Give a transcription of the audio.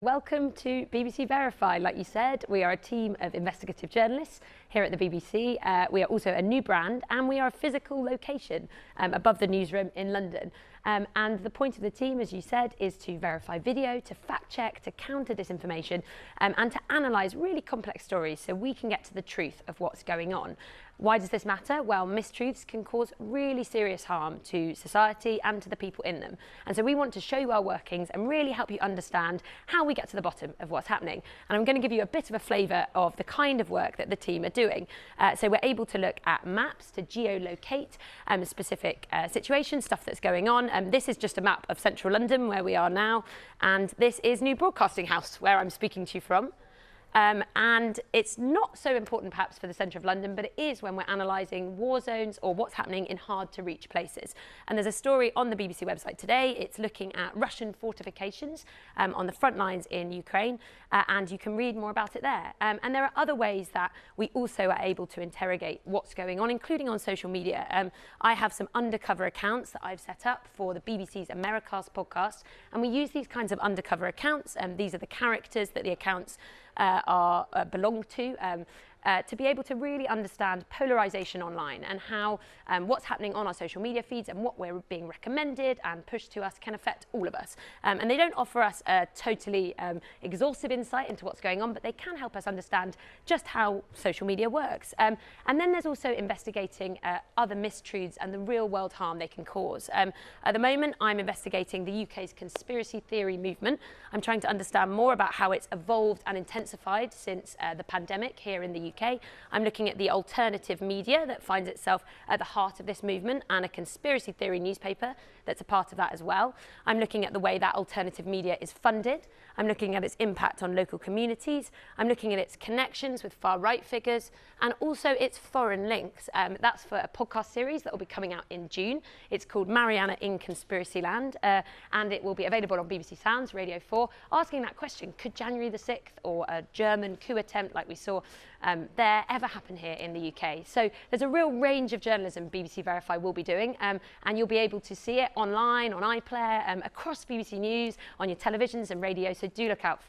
Welcome to BBC Verify. Like you said, we are a team of investigative journalists here at the BBC. We are also a new brand and we are a physical location above the newsroom in London. And the point of the team, as you said, is to verify video, to fact check, to counter disinformation and to analyse really complex stories so we can get to the truth of what's going on. Why does this matter? Well, mistruths can cause really serious harm to society and to the people in them. And so we want to show you our workings and really help you understand how we get to the bottom of what's happening. And I'm going to give you a bit of a flavour of the kind of work that the team are doing. So we're able to look at maps to geolocate specific situations, stuff that's going on. This is just a map of central London where we are now. And this is New Broadcasting House, where I'm speaking to you from. And it's not so important perhaps for the centre of London, but it is when we're analysing war zones or what's happening in hard to reach places. And there's a story on the BBC website today. It's looking at Russian fortifications on the front lines in Ukraine, and you can read more about it there. And there are other ways that we also are able to interrogate what's going on, including on social media. I have some undercover accounts that I've set up for the BBC's Americast podcast, and we use these kinds of undercover accounts, and these are the characters that the accounts belong to be able to really understand polarisation online and how what's happening on our social media feeds and what we're being recommended and pushed to us can affect all of us. And they don't offer us a totally exhaustive insight into what's going on, but they can help us understand just how social media works. And then there's also investigating other mistruths and the real world harm they can cause. At the moment, I'm investigating the UK's conspiracy theory movement. I'm trying to understand more about how it's evolved and intensified since the pandemic here in the UK. I'm looking at the alternative media that finds itself at the heart of this movement and a conspiracy theory newspaper that's a part of that as well. I'm looking at the way that alternative media is funded. I'm looking at its impact on local communities. I'm looking at its connections with far-right figures and also its foreign links. That's for a podcast series that will be coming out in June. It's called Mariana in Conspiracy Land, and it will be available on BBC Sounds, Radio 4, asking that question, could January the 6th or a German coup attempt like we saw there ever happen here in the UK? So there's a real range of journalism BBC Verify will be doing, and you'll be able to see it online, on iPlayer, across BBC News, on your televisions and radio, so do look out for it.